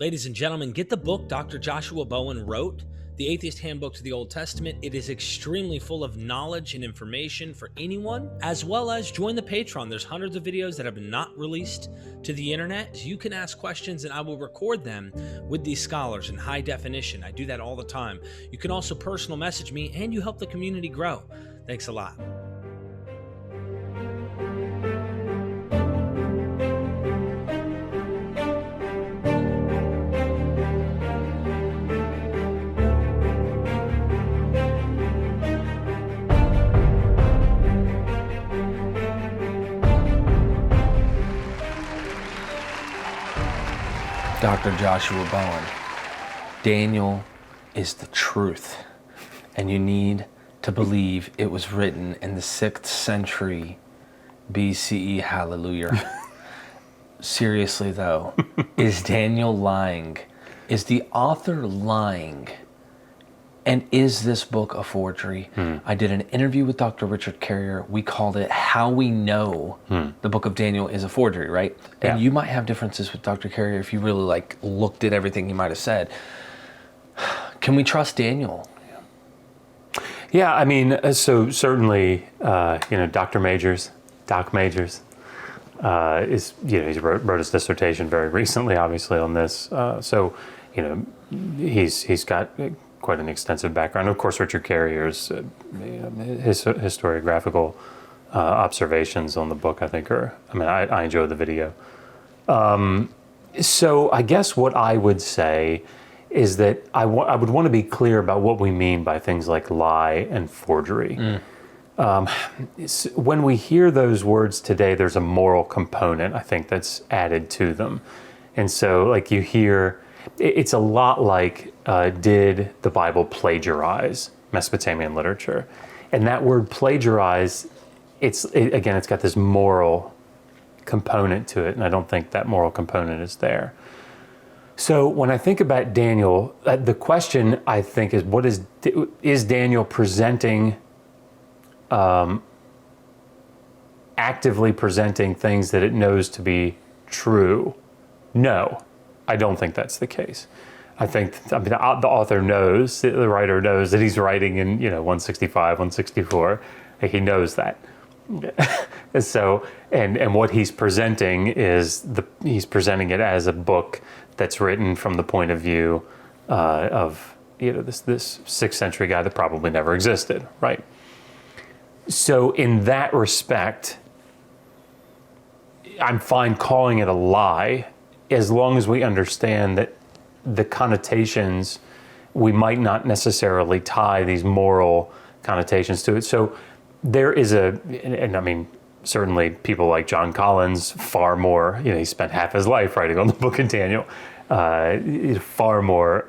Ladies and gentlemen, get the book Dr. Joshua Bowen wrote, The Atheist Handbook to the Old Testament. It is extremely full of knowledge and information for anyone, as well as join the Patreon. There's hundreds of videos that have been not released to the internet. You can ask questions and I will record them with these scholars in high definition. I do that all the time. You can also personal message me and you help the community grow. Thanks a lot. Dr. Joshua Bowen, Daniel is the truth, and you need to believe it was written in the 6th century BCE. Hallelujah. Seriously though, is Daniel lying? Is the author lying? And is this book a forgery? I did an interview with Dr. Richard Carrier. We called it How We Know the Book of Daniel is a Forgery, right? And you might have differences with Dr. Carrier if you really looked at everything he might have said. Can we trust Daniel? Yeah, I mean, so certainly, Doc Majors, he wrote his dissertation very recently, obviously, on this. He's got quite an extensive background. Of course, Richard Carrier's his historiographical observations on the book, I think, I enjoyed the video. So I guess what I would say is that I would want to be clear about what we mean by things like lie and forgery. When we hear those words today, there's a moral component, I think, that's added to them. And so, you hear, it's a lot like, did the Bible plagiarize Mesopotamian literature? And that word plagiarize, it's got this moral component to it, and I don't think that moral component is there. So when I think about Daniel, the question, I think, is is Daniel presenting, actively presenting things that it knows to be true? No, I don't think that's the case. The author knows, the writer knows that he's writing in 165, 164. He knows that. So, and what he's presenting is he's presenting it as a book that's written from the point of view of this 6th century guy that probably never existed, right? So in that respect, I'm fine calling it a lie as long as we understand that the connotations, we might not necessarily tie these moral connotations to it. So there is certainly people like John Collins, far more, he spent half his life writing on the book of Daniel, far more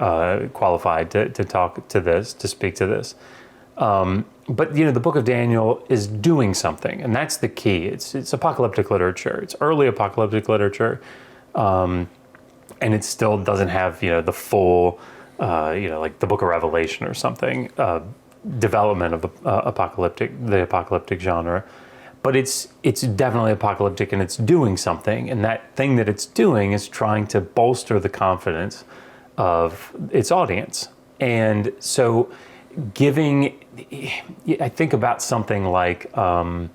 qualified to talk to this, to speak to this. But the book of Daniel is doing something, and that's the key. It's apocalyptic literature. It's early apocalyptic literature. And it still doesn't have, the full, like the book of Revelation or something, development of the apocalyptic genre. But it's definitely apocalyptic, and it's doing something. And that thing that it's doing is trying to bolster the confidence of its audience. And so I think about something like, when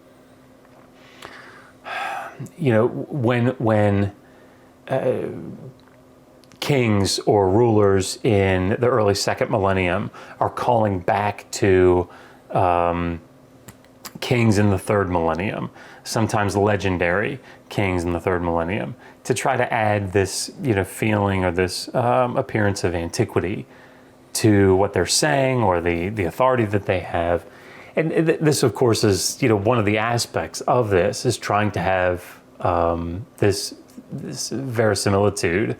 kings or rulers in the early 2nd millennium are calling back to kings in the 3rd millennium, sometimes legendary kings in the 3rd millennium, to try to add this feeling or this appearance of antiquity to what they're saying or the authority that they have. And this, of course, is one of the aspects of this is trying to have this verisimilitude,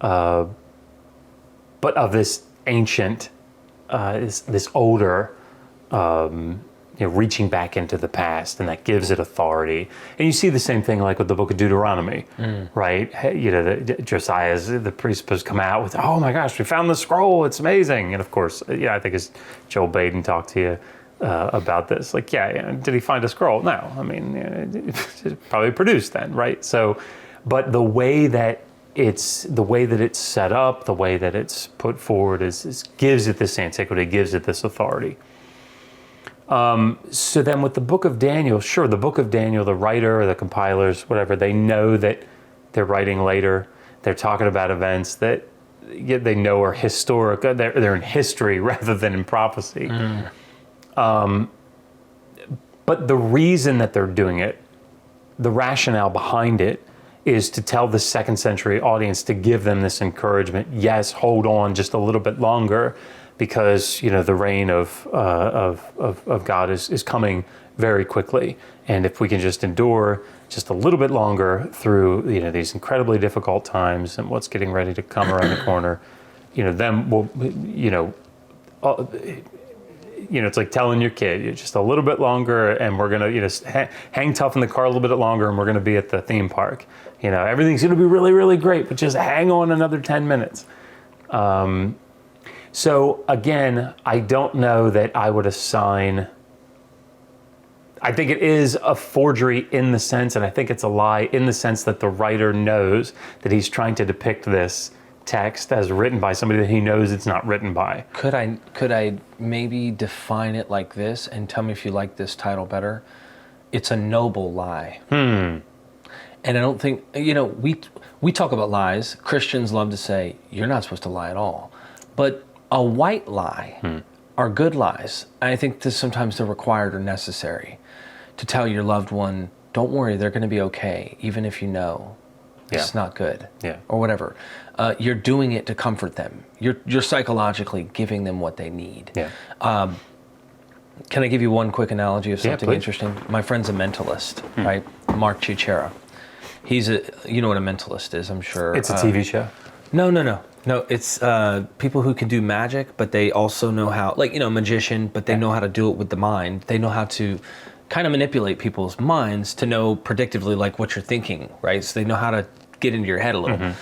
but of this ancient, this older, reaching back into the past, and that gives it authority. And you see the same thing like with the book of Deuteronomy, right? Josiah's, the priest supposed to come out with, oh my gosh, we found the scroll, it's amazing. And of course, I think as Joel Baden talked to you about this, did he find a scroll? No, it's probably produced then, right? So, but the way that it's the way that it's set up, the way that it's put forward gives it this antiquity, gives it this authority. So then with the book of Daniel, sure, the book of Daniel, the writer or the compilers, whatever, they know that they're writing later. They're talking about events that they know are historic. They're in history rather than in prophecy. But the reason that they're doing it, the rationale behind it, is to tell the second century audience, to give them this encouragement. Yes, hold on just a little bit longer, because the reign of God is coming very quickly, and if we can just endure just a little bit longer through these incredibly difficult times and what's getting ready to come around the corner, then we'll it's like telling your kid, just a little bit longer, and we're gonna hang tough in the car a little bit longer, and we're gonna be at the theme park. Everything's gonna be really, really great, but just hang on another 10 minutes. So again, I don't know that I would assign. I think it is a forgery in the sense, and I think it's a lie in the sense that the writer knows that he's trying to depict this text as written by somebody that he knows it's not written by. Could I maybe define it like this, and tell me if you like this title better? It's a noble lie. And I don't think, we talk about lies. Christians love to say, you're not supposed to lie at all. But a white lie are good lies. And I think this sometimes they're required or necessary to tell your loved one, don't worry, they're going to be okay, even if it's not good, or whatever. You're doing it to comfort them. You're psychologically giving them what they need. Can I give you one quick analogy of something interesting? My friend's a mentalist, right? Mark Chichera. He's you know what a mentalist is, I'm sure. It's a TV show. No, it's people who can do magic, but they also know how, like, a magician, but they know how to do it with the mind. They know how to kind of manipulate people's minds to know predictively, like, what you're thinking, right? So they know how to get into your head a little.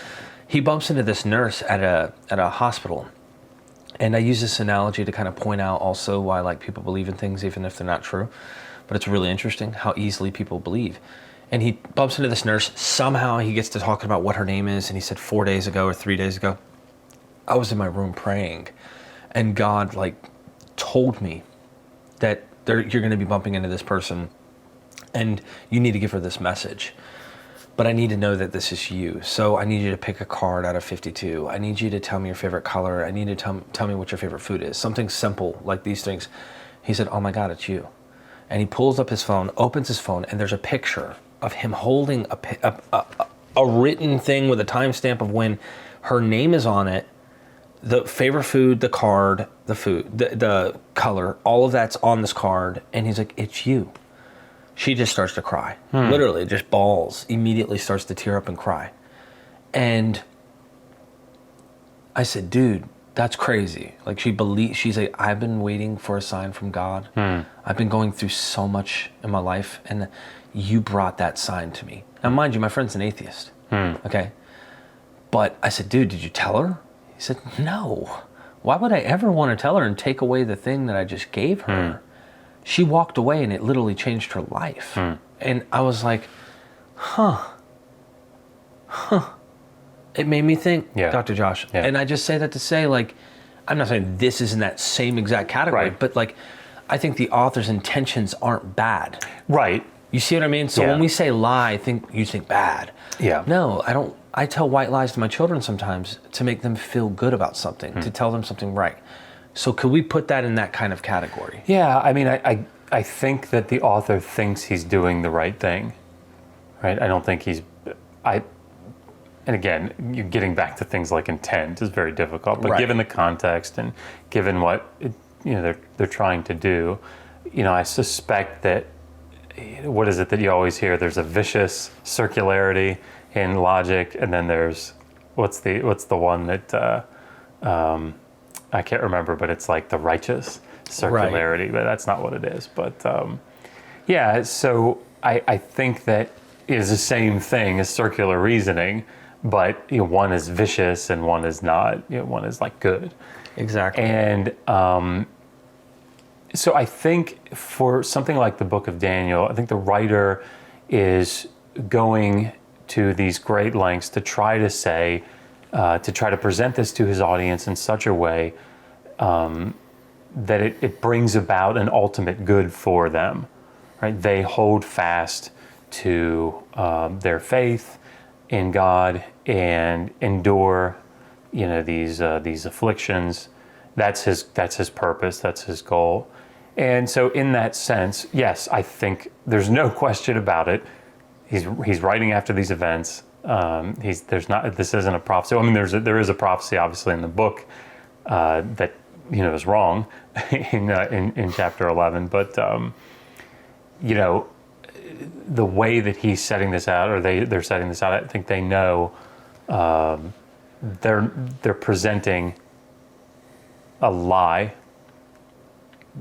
He bumps into this nurse at a hospital. And I use this analogy to kind of point out also why, like, people believe in things even if they're not true. But it's really interesting how easily people believe. And he bumps into this nurse. Somehow he gets to talking about what her name is. And he said 4 days ago or 3 days ago, I was in my room praying. And God, like, told me that you're going to be bumping into this person. And you need to give her this message. But I need to know that this is you. So I need you to pick a card out of 52. I need you to tell me your favorite color. I need you to tell me what your favorite food is. Something simple like these things. He said, oh my God, it's you. And he pulls up his phone, opens his phone, and there's a picture of him holding a written thing with a timestamp of when her name is on it, the favorite food, the card, the food, the color, all of that's on this card. And he's like, it's you. She just starts to cry. Literally, just bawls. Immediately starts to tear up and cry. And I said, dude, that's crazy. Like, she's like, I've been waiting for a sign from God. I've been going through so much in my life, and you brought that sign to me. Now, mind you, my friend's an atheist. Okay? But I said, dude, did you tell her? He said, no. Why would I ever want to tell her and take away the thing that I just gave her? She walked away and it literally changed her life. And I was like, It made me think, Dr. Josh. And I just say that to say, like, I'm not saying this is in that same exact category, but, like, I think the author's intentions aren't bad. Right. You see what I mean? So when we say lie, you think bad. No, I don't. I tell white lies to my children sometimes to make them feel good about something, to tell them something right. So could we put that in that kind of category? Yeah, I mean, I think that the author thinks he's doing the right thing, right? I don't think and again, you're getting back to things like intent is very difficult, but given the context and given what they're trying to do, I suspect that, what is it that you always hear? There's a vicious circularity in logic, and then there's what's the one that I can't remember, but it's like the righteous circularity, but that's not what it is. But so I think that it is the same thing as circular reasoning, but one is vicious and one is not. One is like good. Exactly. And so I think for something like the Book of Daniel, I think the writer is going to these great lengths to try to say, to try to present this to his audience in such a way that it brings about an ultimate good for them, right? They hold fast to their faith in God and endure, these afflictions. That's his purpose. That's his goal. And so, in that sense, yes, I think there's no question about it. He's writing after these events. This isn't a prophecy. I mean, there is a prophecy, obviously, in the book that is wrong in chapter 11. But the way that he's setting this out, or they're setting this out, I think they know they're presenting a lie.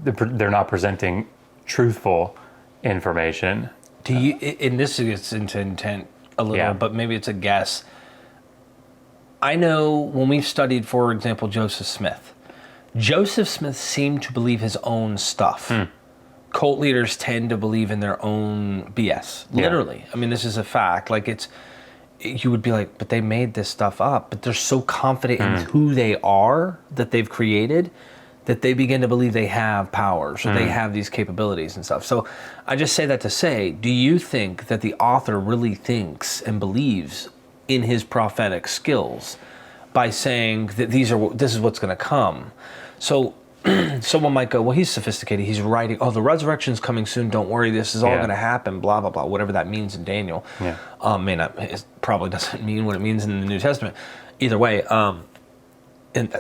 They're not presenting truthful information. Do you? And this gets into intent a little, but maybe it's a guess. I know when we've studied, for example, Joseph Smith. Joseph Smith seemed to believe his own stuff. Cult leaders tend to believe in their own BS. Literally. I mean, this is a fact. Like you would be like, but they made this stuff up. But they're so confident in who they are that they've created that they begin to believe they have powers or they have these capabilities and stuff. So I just say that to say, do you think that the author really thinks and believes in his prophetic skills by saying that this is what's going to come? So someone might go, well, he's sophisticated. He's writing, the resurrection's coming soon. Don't worry. This is all going to happen, blah, blah, blah, whatever that means in Daniel. It probably doesn't mean what it means in the New Testament. Either way, and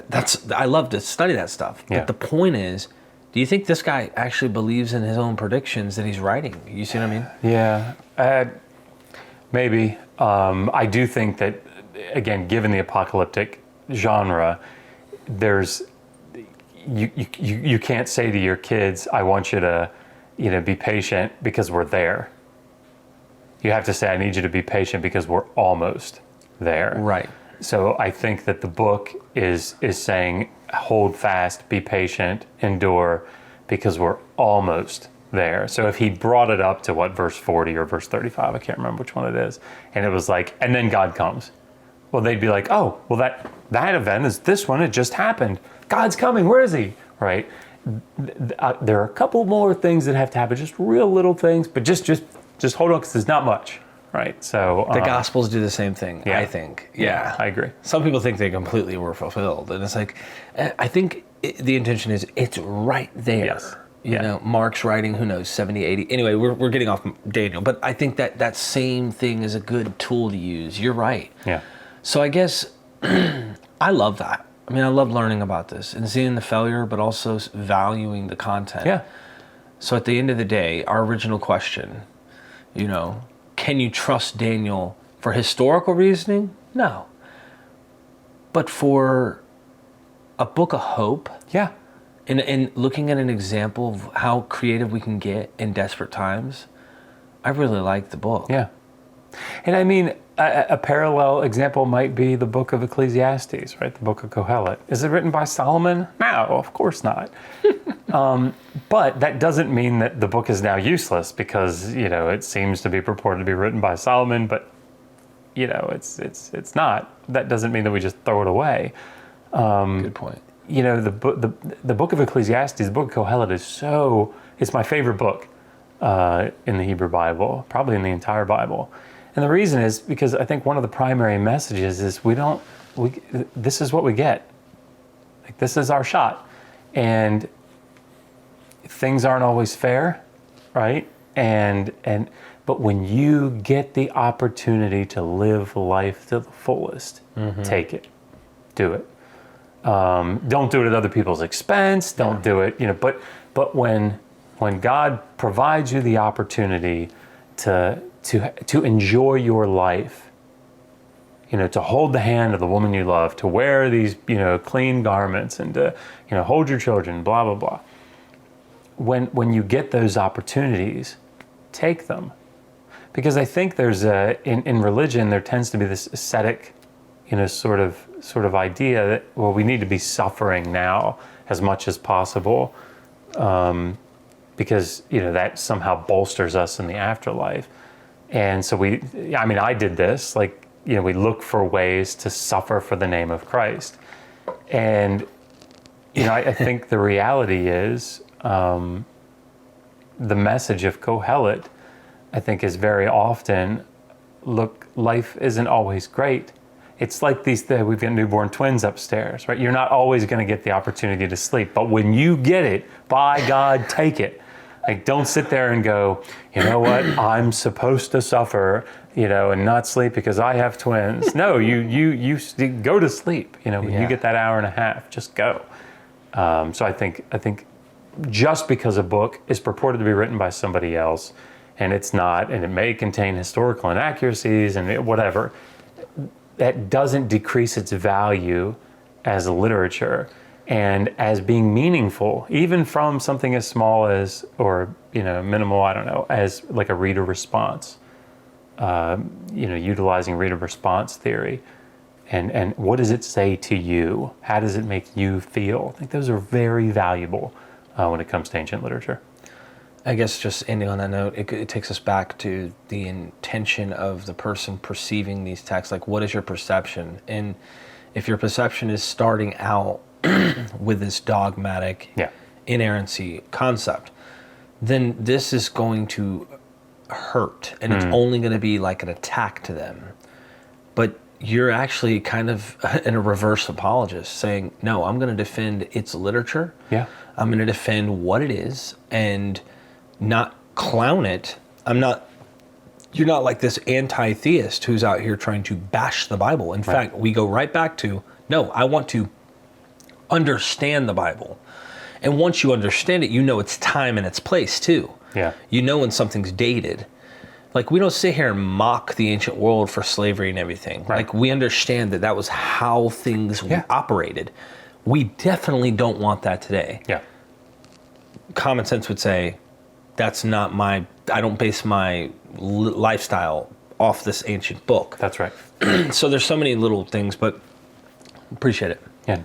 I love to study that stuff. But the point is, do you think this guy actually believes in his own predictions that he's writing? You see what I mean? Yeah, maybe. I do think that, again, given the apocalyptic genre, you can't say to your kids, I want you to, be patient because we're there. You have to say, I need you to be patient because we're almost there. Right. So I think that the book is saying, hold fast, be patient, endure, because we're almost there. So if he brought it up to verse 40 or verse 35, I can't remember which one it is, and it was like, and then God comes. Well, they'd be like, oh, well that event is this one, it just happened. God's coming, where is he? Right? There are a couple more things that have to happen, just real little things, but just hold on, because there's not much. Right, so the Gospels do the same thing. I think. Yeah, I agree. Some people think they completely were fulfilled, and it's like, I think the intention is it's right there. Yes. You know, Mark's writing, who knows, 70, 80. Anyway, we're getting off Daniel, but I think that same thing is a good tool to use. You're right. Yeah. So I guess I love that. I mean, I love learning about this and seeing the failure, but also valuing the content. Yeah. So at the end of the day, our original question, can you trust Daniel for historical reasoning? No. But for a book of hope, and looking at an example of how creative we can get in desperate times, I really like the book. Yeah. And I mean, a parallel example might be the book of Ecclesiastes, right? The book of Kohelet. Is it written by Solomon? No, of course not. But that doesn't mean that the book is now useless because, it seems to be purported to be written by Solomon, but, it's not. That doesn't mean that we just throw it away. Good point. The book of Ecclesiastes, the book of Kohelet it's my favorite book in the Hebrew Bible, probably in the entire Bible. And the reason is because I think one of the primary messages is this is what we get. Like, this is our shot. And things aren't always fair, right? But when you get the opportunity to live life to the fullest, take it, do it. Don't do it at other people's expense. Don't do it, But when God provides you the opportunity to enjoy your life, to hold the hand of the woman you love, to wear these, clean garments, and to, hold your children, blah, blah, blah. When you get those opportunities, take them. Because I think there's in religion, there tends to be this ascetic, sort of idea that, well, we need to be suffering now as much as possible, because, that somehow bolsters us in the afterlife. And so I did this, like, we look for ways to suffer for the name of Christ. And, I think the reality is, the message of Kohelet, I think, is very often, look, life isn't always great. It's like we've got newborn twins upstairs, right? You're not always going to get the opportunity to sleep, but when you get it, by God, take it. Like, don't sit there and go, you know what, I'm supposed to suffer, and not sleep because I have twins. No, you go to sleep. When you get that hour and a half, just go. So I think just because a book is purported to be written by somebody else, and it's not, and it may contain historical inaccuracies and whatever, that doesn't decrease its value as literature and as being meaningful, even from something as small as, or minimal, I don't know, as like a reader response, utilizing reader response theory. And what does it say to you? How does it make you feel? I think those are very valuable when it comes to ancient literature. I guess just ending on that note, it takes us back to the intention of the person perceiving these texts. Like, what is your perception? And if your perception is starting out with this dogmatic inerrancy concept, then this is going to hurt, and it's only going to be like an attack to them. But you're actually kind of in a reverse apologist, saying, no, I'm going to defend its literature. Yeah. I'm going to defend what it is and not clown it. You're not like this anti-theist who's out here trying to bash the Bible. In fact, we go right back to, no, I want to understand the Bible. And once you understand it, its time and its place too. Yeah. When something's dated. Like, we don't sit here and mock the ancient world for slavery and everything. Right. Like, we understand that was how things operated. We definitely don't want that today. Yeah. Common sense would say, that's not I don't base my lifestyle off this ancient book. That's right. So there's so many little things, but appreciate it. Yeah.